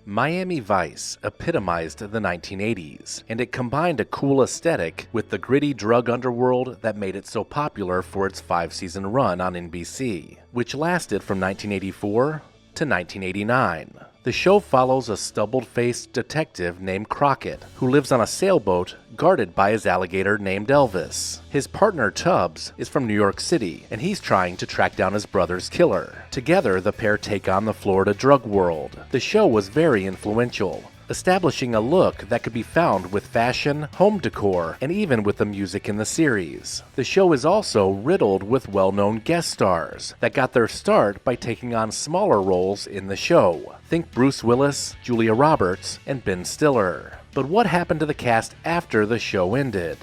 Miami Vice epitomized the 1980s, and it combined a cool aesthetic with the gritty drug underworld that made it so popular for its 5-season run on NBC, which lasted from 1984 to 1989. The show follows a stubble-faced detective named Crockett, who lives on a sailboat guarded by his alligator named Elvis. His partner Tubbs is from New York City, and he's trying to track down his brother's killer. Together, the pair take on the Florida drug world. The show was very influential, establishing a look that could be found with fashion, home decor, and even with the music in the series. The show is also riddled with well-known guest stars that got their start by taking on smaller roles in the show. Think Bruce Willis, Julia Roberts, and Ben Stiller. But what happened to the cast after the show ended?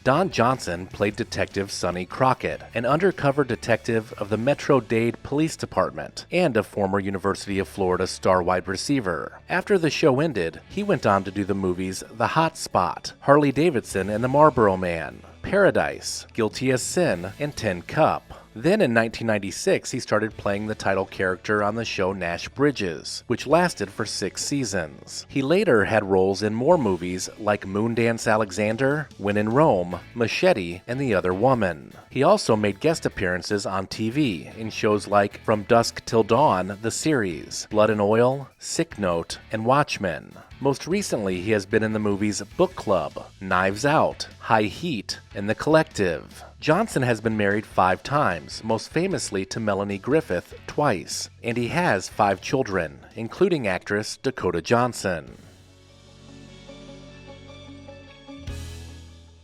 Don Johnson played Detective Sonny Crockett, an undercover detective of the Metro-Dade Police Department and a former University of Florida star wide receiver. After the show ended, he went on to do the movies The Hot Spot, Harley Davidson and the Marlboro Man, Paradise, Guilty as Sin, and Tin Cup. Then in 1996, he started playing the title character on the show Nash Bridges, which lasted for 6 seasons. He later had roles in more movies like Moondance Alexander, When in Rome, Machete, and The Other Woman. He also made guest appearances on TV in shows like From Dusk Till Dawn, the series, Blood and Oil, Sick Note, and Watchmen. Most recently, he has been in the movies Book Club, Knives Out, High Heat, and The Collective. Johnson has been married 5 times, most famously to Melanie Griffith twice, and he has 5 children, including actress Dakota Johnson.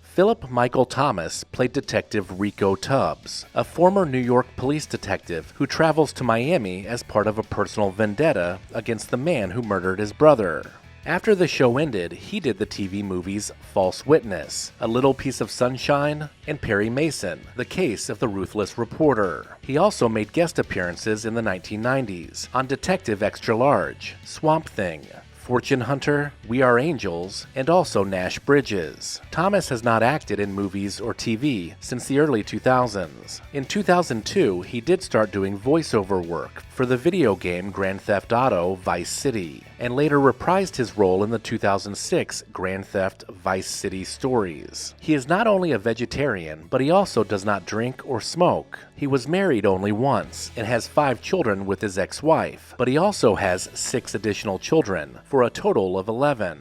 Philip Michael Thomas played Detective Rico Tubbs, a former New York police detective who travels to Miami as part of a personal vendetta against the man who murdered his brother. After the show ended, he did the TV movies False Witness, A Little Piece of Sunshine, and Perry Mason, The Case of the Ruthless Reporter. He also made guest appearances in the 1990s on Detective Extra Large, Swamp Thing, Fortune Hunter, We Are Angels, and also Nash Bridges. Thomas has not acted in movies or TV since the early 2000s. In 2002, he did start doing voiceover work for the video game Grand Theft Auto Vice City, and later reprised his role in the 2006 Grand Theft Vice City Stories. He is not only a vegetarian, but he also does not drink or smoke. He was married only once and has 5 children with his ex-wife, but he also has 6 additional children, for a total of 11.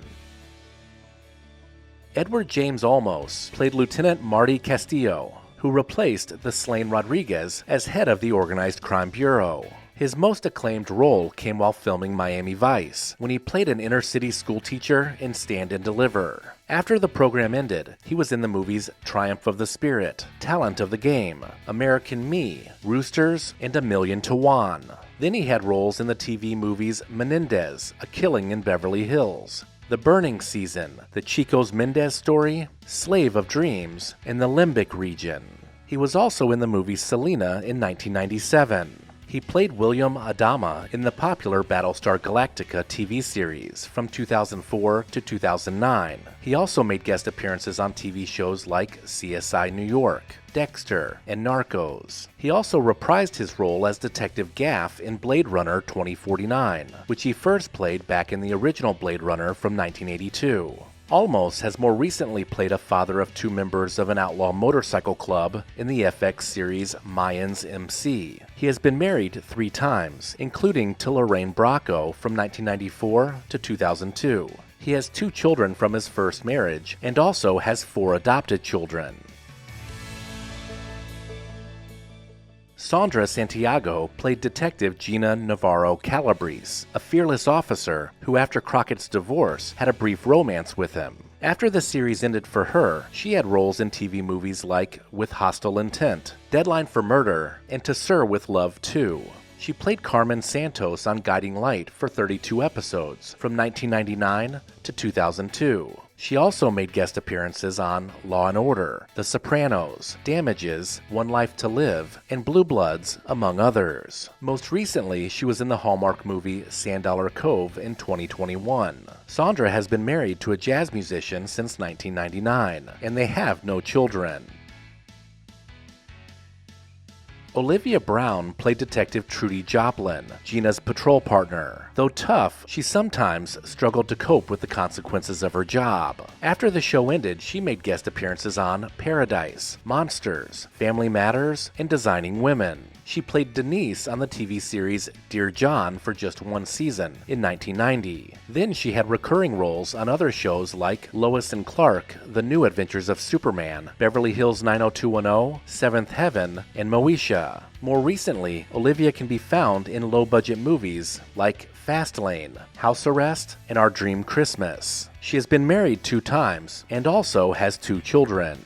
Edward James Olmos played Lieutenant Marty Castillo, who replaced the slain Rodriguez as head of the Organized Crime Bureau. His most acclaimed role came while filming Miami Vice, when he played an inner-city schoolteacher in Stand and Deliver. After the program ended, he was in the movies Triumph of the Spirit, Talent of the Game, American Me, Roosters, and A Million to One. Then he had roles in the TV movies Menendez, A Killing in Beverly Hills, The Burning Season, The Chico's Mendez Story, Slave of Dreams, and The Limbic Region. He was also in the movie Selena in 1997. He played William Adama in the popular Battlestar Galactica TV series from 2004 to 2009. He also made guest appearances on TV shows like CSI New York, Dexter, and Narcos. He also reprised his role as Detective Gaff in Blade Runner 2049, which he first played back in the original Blade Runner from 1982. Olmos has more recently played a father of 2 members of an outlaw motorcycle club in the FX series Mayans MC. He has been married 3 times, including to Lorraine Bracco from 1994 to 2002. He has 2 children from his first marriage and also has 4 adopted children. Sandra Santiago played Detective Gina Navarro Calabrese, a fearless officer who, after Crockett's divorce, had a brief romance with him. After the series ended for her, she had roles in TV movies like With Hostile Intent, Deadline for Murder, and To Sir with Love 2. She played Carmen Santos on Guiding Light for 32 episodes, from 1999 to 2002. She also made guest appearances on Law & Order, The Sopranos, Damages, One Life to Live, and Blue Bloods, among others. Most recently, she was in the Hallmark movie Sand Dollar Cove in 2021. Sandra has been married to a jazz musician since 1999, and they have no children. Olivia Brown played Detective Trudy Joplin, Gina's patrol partner. Though tough, she sometimes struggled to cope with the consequences of her job. After the show ended, she made guest appearances on Paradise, Monsters, Family Matters, and Designing Women. She played Denise on the TV series Dear John for just one season in 1990. Then she had recurring roles on other shows like Lois and Clark, The New Adventures of Superman, Beverly Hills 90210, Seventh Heaven, and Moesha. More recently, Olivia can be found in low-budget movies like Fastlane, House Arrest, and Our Dream Christmas. She has been married 2 times and also has 2 children.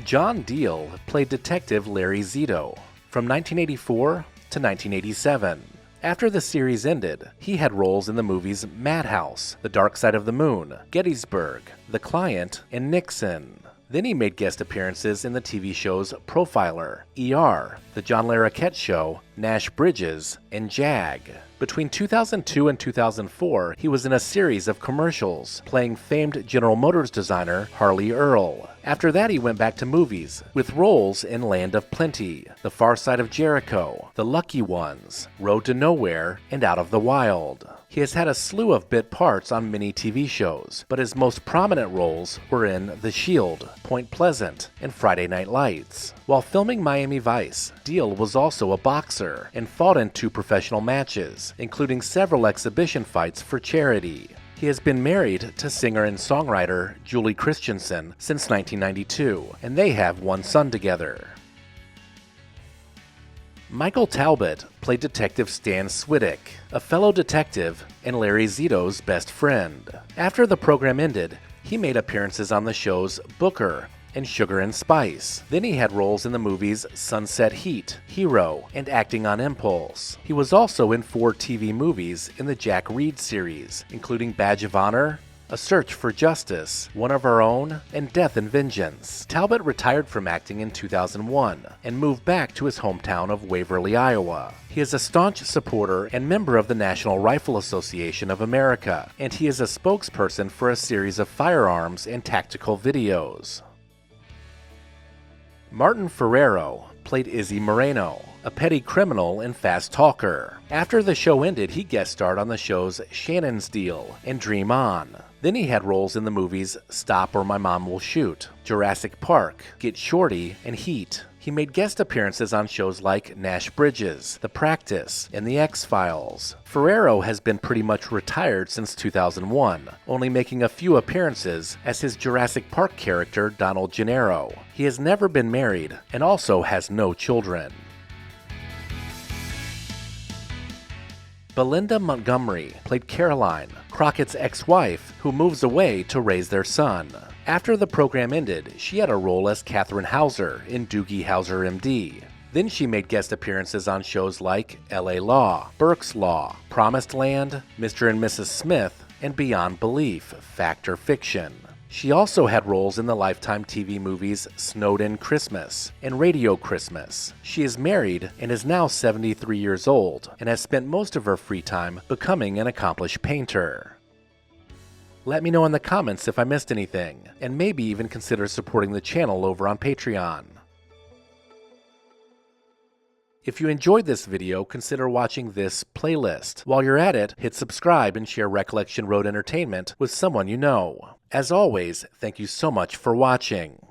John Diehl played Detective Larry Zito from 1984 to 1987. After the series ended, he had roles in the movies Madhouse, The Dark Side of the Moon, Gettysburg, The Client, and Nixon. Then he made guest appearances in the TV shows Profiler, ER, The John Larroquette Show, Nash Bridges, and Jag. Between 2002 and 2004, he was in a series of commercials, playing famed General Motors designer Harley Earl. After that, he went back to movies, with roles in Land of Plenty, The Far Side of Jericho, The Lucky Ones, Road to Nowhere, and Out of the Wild. He has had a slew of bit parts on many TV shows, but his most prominent roles were in The Shield, Point Pleasant, and Friday Night Lights. While filming Miami Vice, Diehl was also a boxer and fought in 2 professional matches, including several exhibition fights for charity. He has been married to singer and songwriter Julie Christensen since 1992, and they have 1 son together. Michael Talbot played Detective Stan Swiddick, a fellow detective and Larry Zito's best friend. After the program ended, he made appearances on the shows Booker and Sugar and Spice. Then he had roles in the movies Sunset Heat, Hero, and Acting on Impulse. He was also in 4 TV movies in the Jack Reed series, including Badge of Honor, A Search for Justice, One of Our Own, and Death and Vengeance. Talbot retired from acting in 2001 and moved back to his hometown of Waverly, Iowa. He is a staunch supporter and member of the National Rifle Association of America, and he is a spokesperson for a series of firearms and tactical videos. Martin Ferrero played Izzy Moreno, a petty criminal and fast talker. After the show ended, he guest starred on the shows Shannon's Deal and Dream On. Then he had roles in the movies Stop or My Mom Will Shoot, Jurassic Park, Get Shorty, and Heat. He made guest appearances on shows like Nash Bridges, The Practice, and The X-Files. Ferrero has been pretty much retired since 2001, only making a few appearances as his Jurassic Park character Donald Gennaro. He has never been married and also has no children. Belinda Montgomery played Caroline, Crockett's ex-wife, who moves away to raise their son. After the program ended, she had a role as Catherine Hauser in Doogie Howser MD. Then she made guest appearances on shows like LA Law, Burke's Law, Promised Land, Mr. and Mrs. Smith, and Beyond Belief, Fact or Fiction. She also had roles in the Lifetime TV movies Snowed In Christmas and Radio Christmas. She is married and is now 73 years old and has spent most of her free time becoming an accomplished painter. Let me know in the comments if I missed anything, and maybe even consider supporting the channel over on Patreon. If you enjoyed this video, consider watching this playlist. While you're at it, hit subscribe and share Recollection Road Entertainment with someone you know. As always, thank you so much for watching.